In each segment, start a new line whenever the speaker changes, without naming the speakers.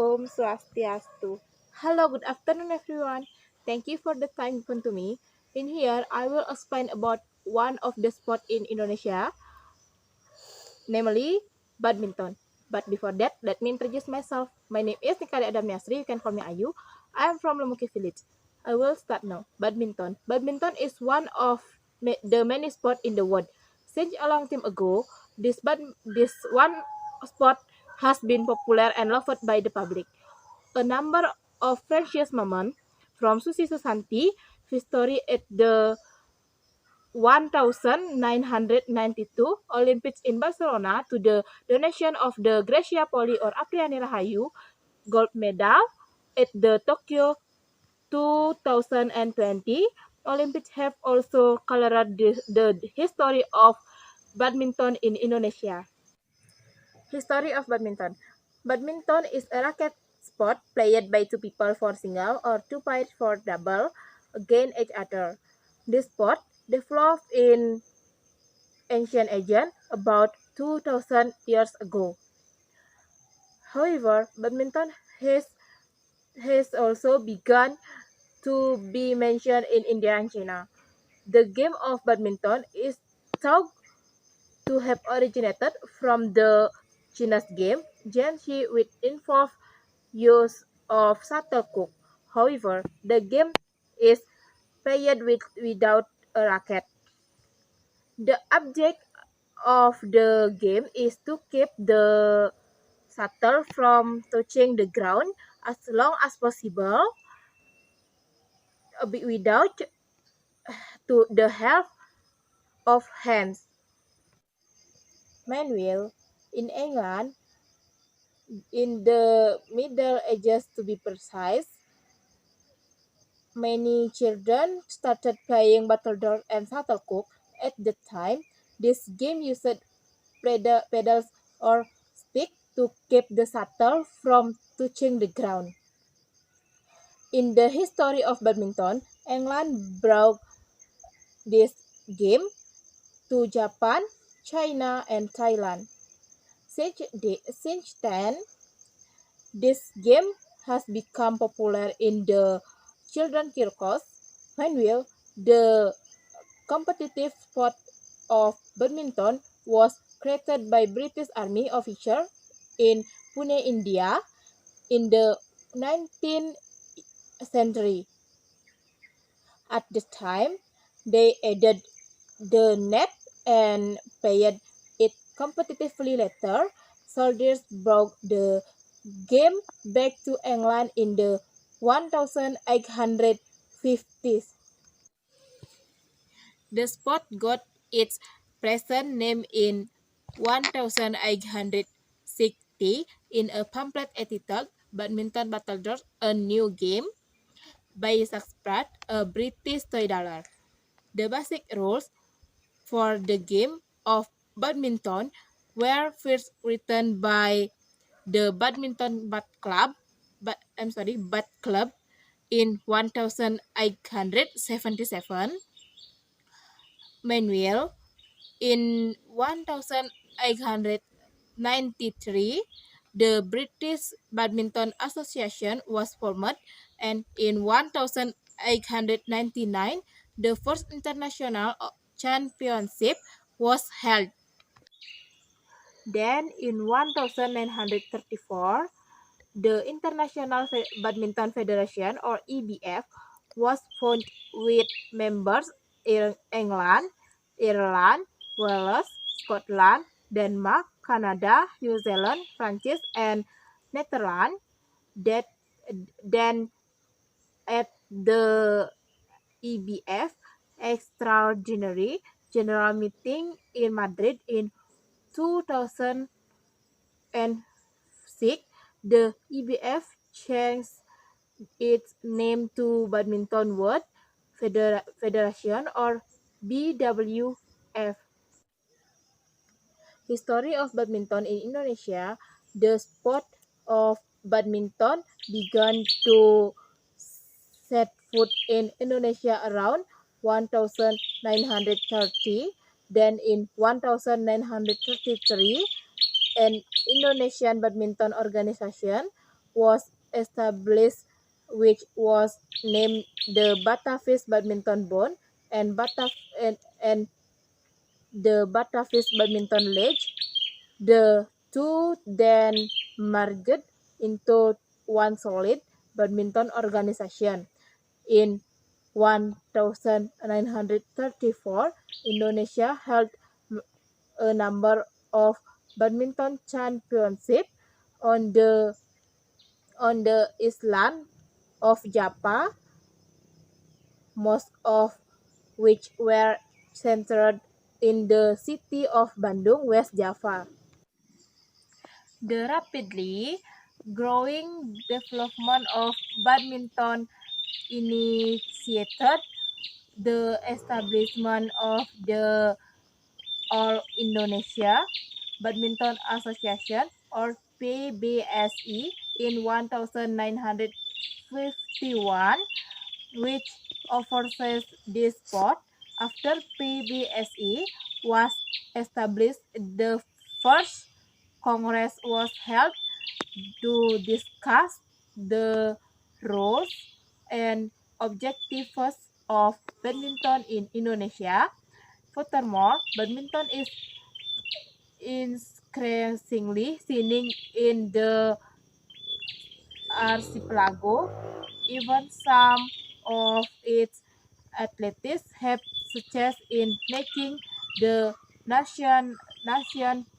Om Swastiastu. Hello, good afternoon, everyone. Thank you for the time given to me. In here, I will explain about one of the sport in Indonesia, namely badminton. But before that, let me introduce myself. My name is Nikari Adam Yasri. You can call me Ayu. I am from Lemuki Village. I will start now. Badminton. Badminton is one of the many sports in the world. Since a long time ago, this one sport has been popular and loved by the public. A number of precious moments from Susi Susanti history at the 1992 Olympics in Barcelona to the donation of the Gracia Poli or Apriani Rahayu gold medal at the Tokyo 2020 Olympics have also colored the history of badminton in Indonesia. History of badminton. Badminton is a racket sport played by two people for single or two pairs for double against each other. This sport developed in ancient Egypt about 2000 years ago. However, badminton has also begun to be mentioned in India and China. The game of badminton is thought to have originated from the Chinese game Jiangxi which involved use of shuttlecock. However, the game is played without a racket. The object of the game is to keep the shuttle from touching the ground as long as possible without to the help of hands. Meanwhile, in England, in the Middle Ages to be precise, many children started playing battledore and shuttlecock. At the time, this game used pedals or stick to keep the shuttle from touching the ground. In the history of badminton, England brought this game to Japan, China, and Thailand. Since then, this game has become popular in the children circles. Meanwhile, the competitive sport of badminton was created by British Army officers in Pune, India in the 19th century. At the time, they added the net and played it competitively later. Soldiers brought the game back to England in the 1850s. The sport got its present name in 1860 in a pamphlet entitled Badminton Battledore, a New Game by Jacques Pratt, a British toy-dealer. The basic rules for the game of badminton were first written by the Badminton Bat Club, Bat Club in 1877. Meanwhile, in 1893, the British Badminton Association was formed, and in 1899, the first international championship was held. Then, in 1934, the International Badminton Federation, or EBF, was formed with members in England, Ireland, Wales, Scotland, Denmark, Canada, New Zealand, France, and Netherlands. Then at the EBF Extraordinary General Meeting in Madrid in 2006, the EBF changed its name to Badminton World Federation, or BWF. History of badminton in Indonesia. The sport of badminton began to set foot in Indonesia around 1930. Then in 1933, an Indonesian badminton organization was established, which was named the Batavius Badminton Bond and and the Batavius Badminton League. The two then merged into one solid badminton organization. In 1934, Indonesia held a number of badminton championships on the island of Java, most of which were centered in the city of Bandung, West Java. The rapidly growing development of badminton initiated the establishment of the All Indonesia Badminton Association or PBSI in 1951, which oversees this sport. After PBSI was established, the first Congress was held to discuss the rules and objectives of badminton in Indonesia. Furthermore, badminton is increasingly seen in the archipelago. Even some of its athletes have success in making the nation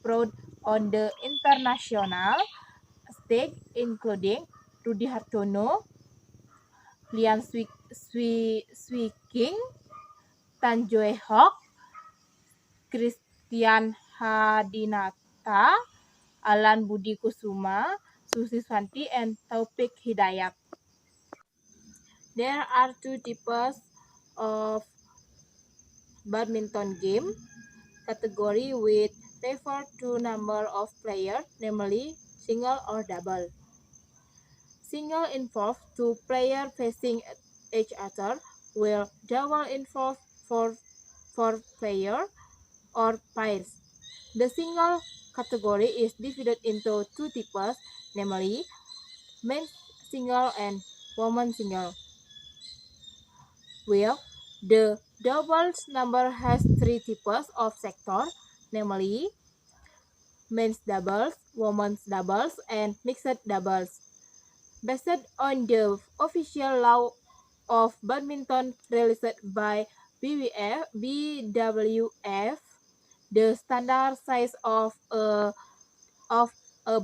proud on the international stage, including Rudy Hartono, Lian Swee King, Tan Joe Hok, Christian Hadinata, Alan Budi Kusuma, Susi and Taufik Hidayat. There are two types of badminton game category with refer to number of players, namely single or double. Single involves two players facing each other, while double involves four players or pairs. The single category is divided into two types, namely men's single and women's single. Well, the doubles number has three types of sector, namely men's doubles, women's doubles, and mixed doubles. Based on the official law of badminton released by BWF, the standard size of a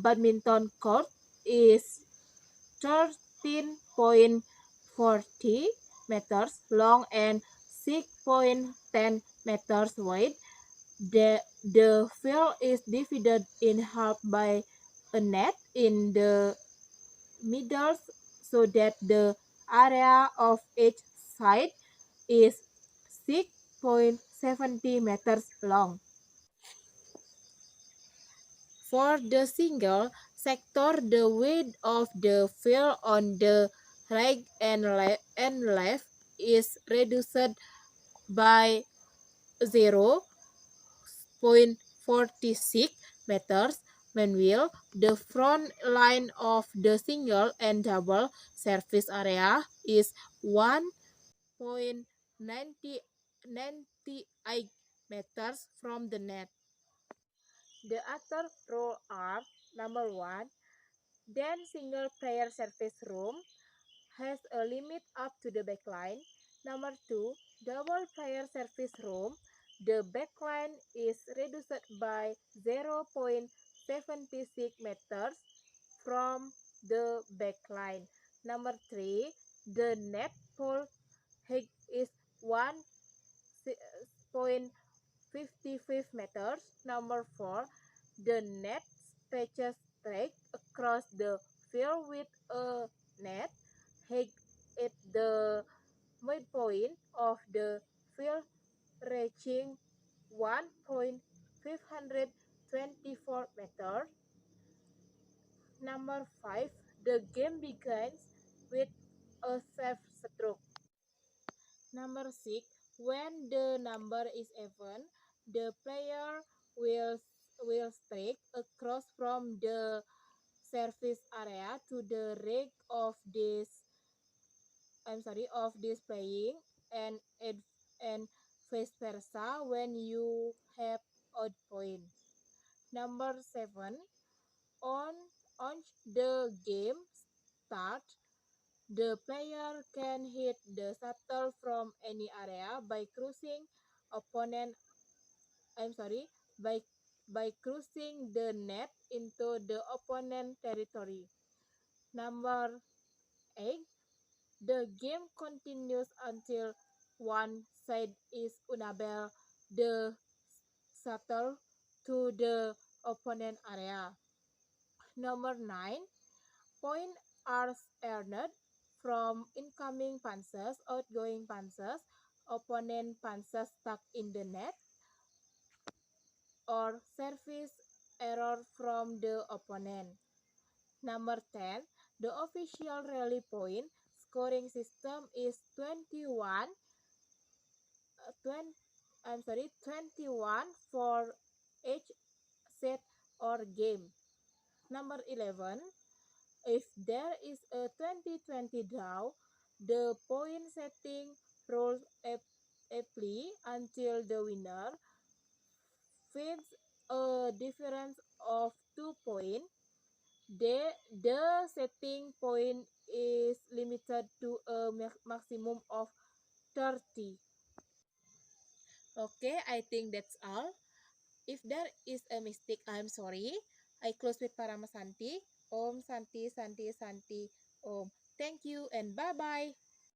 badminton court is 13.40 meters long and 6.10 meters wide. The field is divided in half by a net in the middle so that the area of each side is 6.70 meters long. For the single sector, the width of the field on the right and left is reduced by 0.46 meters. Meanwhile, the front line of the single and double surface area is 1.98 meters from the net. The other rule are: number one, then single player service room has a limit up to the backline. Number two, double player service room, the backline is reduced by 0.76 meters from the backline. Number three, the net pole height is 1.55 meters. Number four, the net stretches straight across the field with a net height at the midpoint of the field reaching 1.524 meters. Number five, the game begins with a safe stroke. Number six, when the number is even, the player will strike across from the surface area to the right of this playing and vice versa when you have odd point. Number 7, on the game start, the player can hit the shuttle from any area by crossing opponent I'm sorry by crossing the net into the opponent territory. Number 8, the game continues until one side is unable the shuttle to the opponent area. Number 9, points are earned from incoming punches, outgoing punches, opponent punches stuck in the net, or service error from the opponent. Number 10, the official rally point scoring system is 20, 21 for each set or game. Number 11, if there is a 2020 draw, the point setting rules apply until the winner finds a difference of 2 points. The setting point is limited to a maximum of 30. Okay, I think that's all. If there is a mistake, I'm sorry. I close with Paramasanti. Om Santi Santi Santi Om. Thank you and bye-bye.